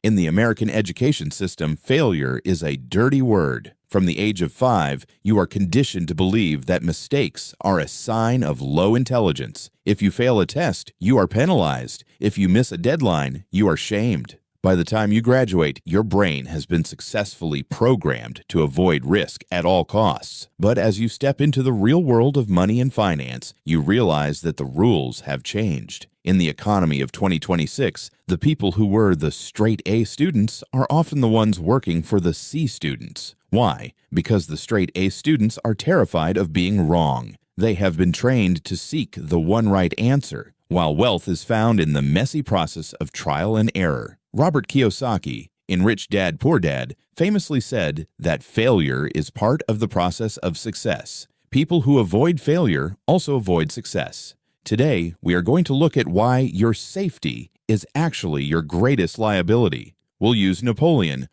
In the American education system, failure is a dirty word. From the age of 5, you are conditioned to believe that mistakes are a sign of low intelligence. If you fail a test, you are penalized. If you miss a deadline, you are shamed. By the time you graduate, your brain has been successfully programmed to avoid risk at all costs. But as you step into the real world of money and finance, you realize that the rules have changed. In the economy of 2026, the people who were the straight A students are often the ones working for the C students. Why? Because the straight A students are terrified of being wrong. They have been trained to seek the one right answer, while wealth is found in the messy process of trial and error. Robert Kiyosaki, in Rich Dad, Poor Dad, famously said that failure is part of the process of success. People who avoid failure also avoid success. Today, we are going to look at why your safety is actually your greatest liability. We'll use Napoleon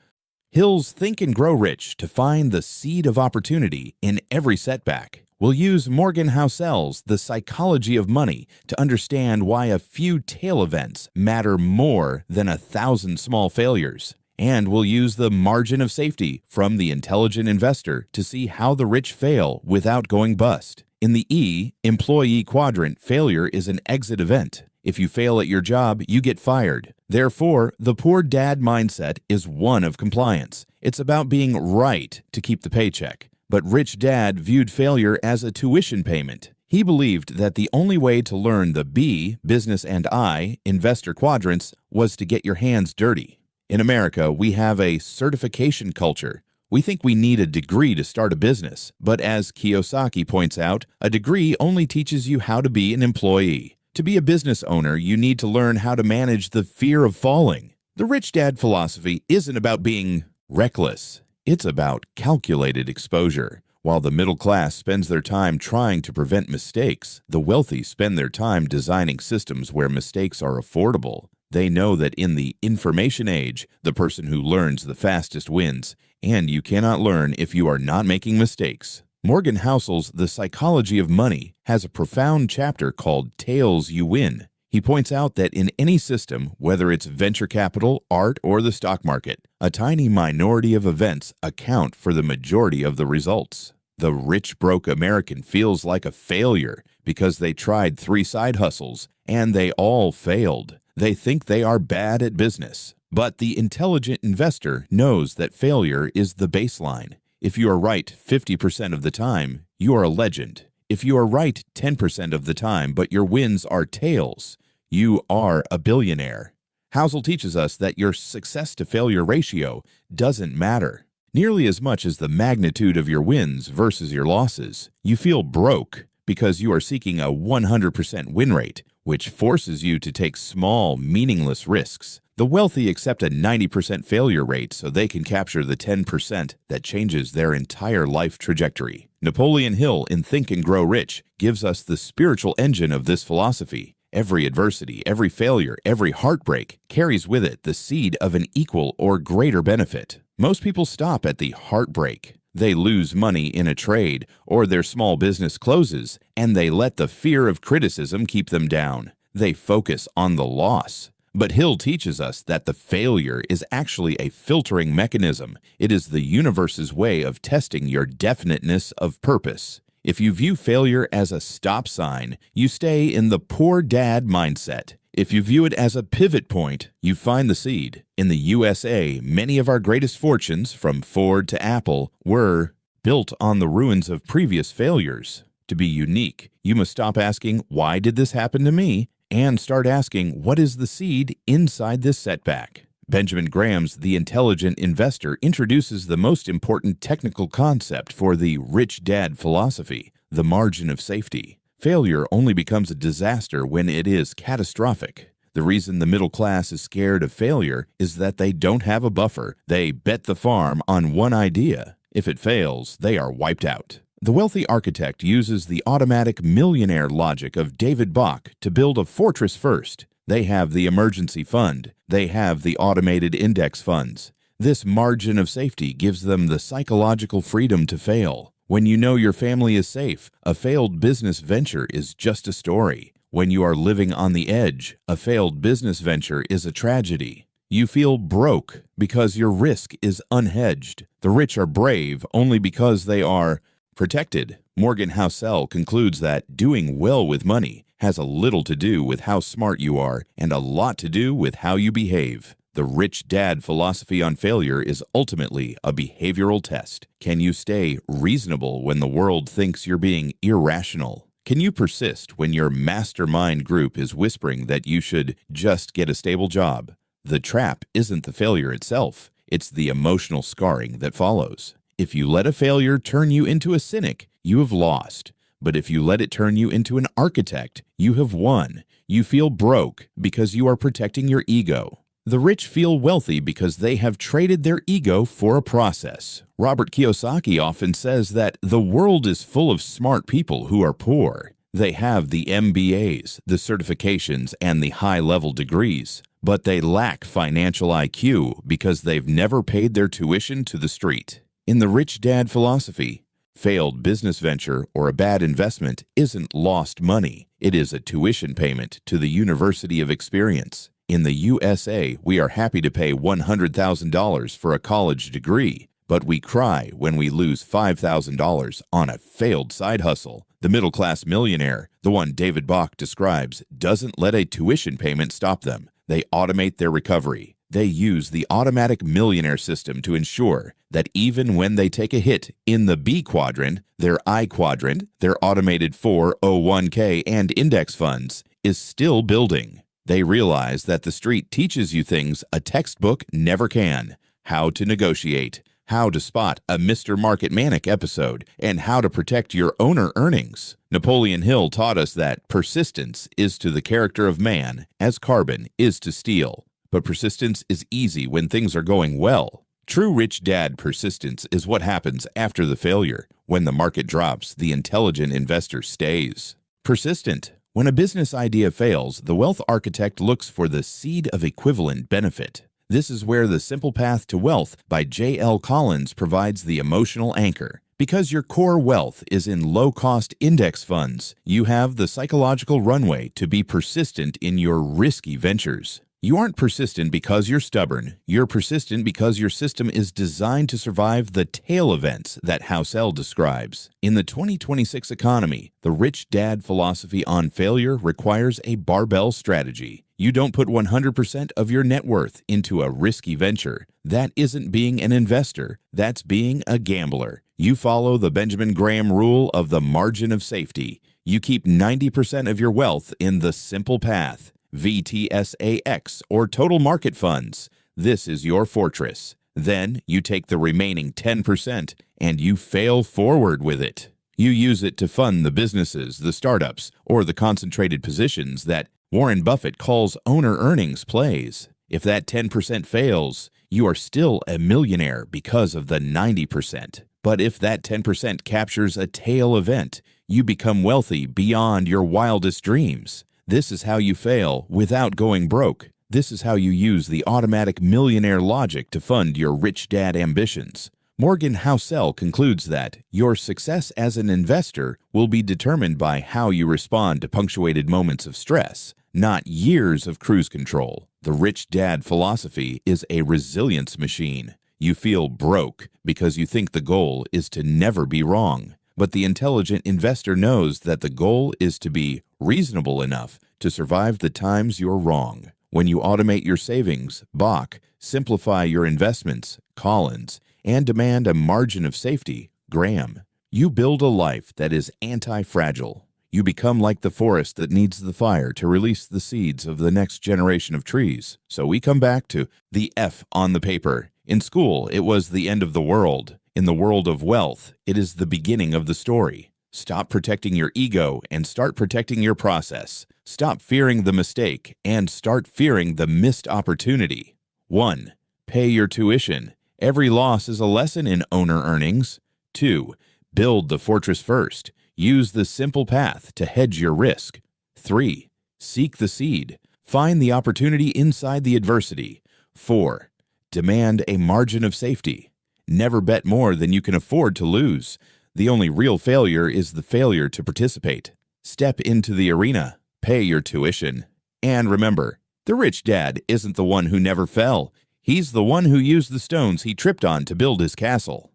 Hill's Think and Grow Rich to find the seed of opportunity in every setback. We'll use Morgan Housel's The Psychology of Money to understand why a few tail events matter more than 1,000 small failures. And we'll use the margin of safety from The Intelligent Investor to see how the rich fail without going bust. In the E, employee quadrant, failure is an exit event. If you fail at your job, you get fired. Therefore, the poor dad mindset is one of compliance. It's about being right to keep the paycheck. But Rich Dad viewed failure as a tuition payment. He believed that the only way to learn the B, business, and I, investor quadrants, was to get your hands dirty. In America, we have a certification culture. We think we need a degree to start a business, but as Kiyosaki points out, a degree only teaches you how to be an employee. To be a business owner, you need to learn how to manage the fear of falling. The Rich Dad philosophy isn't about being reckless. It's about calculated exposure. While the middle class spends their time trying to prevent mistakes, the wealthy spend their time designing systems where mistakes are affordable. They know that in the information age, the person who learns the fastest wins, and you cannot learn if you are not making mistakes. Morgan Housel's The Psychology of Money has a profound chapter called Tails You Win. He points out that in any system, whether it's venture capital, art, or the stock market, a tiny minority of events account for the majority of the results. The rich broke American feels like a failure because they tried 3 side hustles and they all failed. They think they are bad at business. But the intelligent investor knows that failure is the baseline. If you are right 50% of the time, you are a legend. If you are right 10% of the time, but your wins are tails, you are a billionaire. Housel teaches us that your success to failure ratio doesn't matter nearly as much as the magnitude of your wins versus your losses. You feel broke because you are seeking a 100% win rate, which forces you to take small, meaningless risks. The wealthy accept a 90% failure rate so they can capture the 10% that changes their entire life trajectory. Napoleon Hill in Think and Grow Rich gives us the spiritual engine of this philosophy. Every adversity, every failure, every heartbreak carries with it the seed of an equal or greater benefit. Most people stop at the heartbreak. They lose money in a trade, or their small business closes, and they let the fear of criticism keep them down. They focus on the loss. But Hill teaches us that the failure is actually a filtering mechanism. It is the universe's way of testing your definiteness of purpose. If you view failure as a stop sign, you stay in the poor dad mindset. If you view it as a pivot point, you find the seed. In the USA, many of our greatest fortunes, from Ford to Apple, were built on the ruins of previous failures. To be unique, you must stop asking, "Why did this happen to me?" and start asking, "What is the seed inside this setback?" Benjamin Graham's The Intelligent Investor introduces the most important technical concept for the rich dad philosophy, the margin of safety. Failure only becomes a disaster when it is catastrophic. The reason the middle class is scared of failure is that they don't have a buffer. They bet the farm on one idea. If it fails, they are wiped out. The wealthy architect uses the automatic millionaire logic of David Bach to build a fortress first. They have the emergency fund. They have the automated index funds. This margin of safety gives them the psychological freedom to fail. When you know your family is safe, a failed business venture is just a story. When you are living on the edge, a failed business venture is a tragedy. You feel broke because your risk is unhedged. The rich are brave only because they are protected. Morgan Housel concludes that doing well with money has a little to do with how smart you are and a lot to do with how you behave. The rich dad philosophy on failure is ultimately a behavioral test. Can you stay reasonable when the world thinks you're being irrational? Can you persist when your mastermind group is whispering that you should just get a stable job? The trap isn't the failure itself, it's the emotional scarring that follows. If you let a failure turn you into a cynic, you have lost. But if you let it turn you into an architect, you have won. You feel broke because you are protecting your ego. The rich feel wealthy because they have traded their ego for a process. Robert Kiyosaki often says that the world is full of smart people who are poor. They have the MBAs, the certifications, and the high-level degrees, but they lack financial IQ because they've never paid their tuition to the street. In the rich dad philosophy, failed business venture or a bad investment isn't lost money. It is a tuition payment to the University of Experience. In the USA, we are happy to pay $100,000 for a college degree, but we cry when we lose $5,000 on a failed side hustle. The middle-class millionaire, the one David Bach describes, doesn't let a tuition payment stop them. They automate their recovery. They use the automatic millionaire system to ensure that even when they take a hit in the B quadrant, their I quadrant, their automated 401k and index funds, is still building. They realize that the street teaches you things a textbook never can: how to negotiate, how to spot a Mr. Market Manic episode, and how to protect your owner earnings. Napoleon Hill taught us that persistence is to the character of man as carbon is to steel. But persistence is easy when things are going well. True rich dad persistence is what happens after the failure. When the market drops, the intelligent investor stays persistent. When a business idea fails, the wealth architect looks for the seed of equivalent benefit. This is where The Simple Path to Wealth by J.L. Collins provides the emotional anchor. Because your core wealth is in low-cost index funds, you have the psychological runway to be persistent in your risky ventures. You aren't persistent because you're stubborn. You're persistent because your system is designed to survive the tail events that Housel describes. In the 2026 economy, the rich dad philosophy on failure requires a barbell strategy. You don't put 100% of your net worth into a risky venture. That isn't being an investor. That's being a gambler. You follow the Benjamin Graham rule of the margin of safety. You keep 90% of your wealth in the simple path. VTSAX, or total market funds. This is your fortress. Then you take the remaining 10% and you fail forward with it. You use it to fund the businesses, the startups, or the concentrated positions that Warren Buffett calls owner earnings plays. If that 10% fails, you are still a millionaire because of the 90%. But if that 10% captures a tail event, you become wealthy beyond your wildest dreams. This is how you fail without going broke. This is how you use the automatic millionaire logic to fund your rich dad ambitions. Morgan Housel concludes that your success as an investor will be determined by how you respond to punctuated moments of stress, not years of cruise control. The rich dad philosophy is a resilience machine. You feel broke because you think the goal is to never be wrong. But the intelligent investor knows that the goal is to be reasonable enough to survive the times you're wrong. When you automate your savings, Bach, simplify your investments, Collins, and demand a margin of safety, Graham, you build a life that is anti-fragile. You become like the forest that needs the fire to release the seeds of the next generation of trees. So we come back to the F on the paper. In school, it was the end of the world. In the world of wealth, it is the beginning of the story. Stop protecting your ego and start protecting your process. Stop fearing the mistake and start fearing the missed opportunity. 1. Pay your tuition. Every loss is a lesson in owner earnings. 2. Build the fortress first. Use the simple path to hedge your risk. 3. Seek the seed. Find the opportunity inside the adversity. 4. Demand a margin of safety. Never bet more than you can afford to lose. The only real failure is the failure to participate. Step into the arena. Pay your tuition. And remember, The rich dad isn't the one who never fell. He's the one who used the stones he tripped on to build his castle.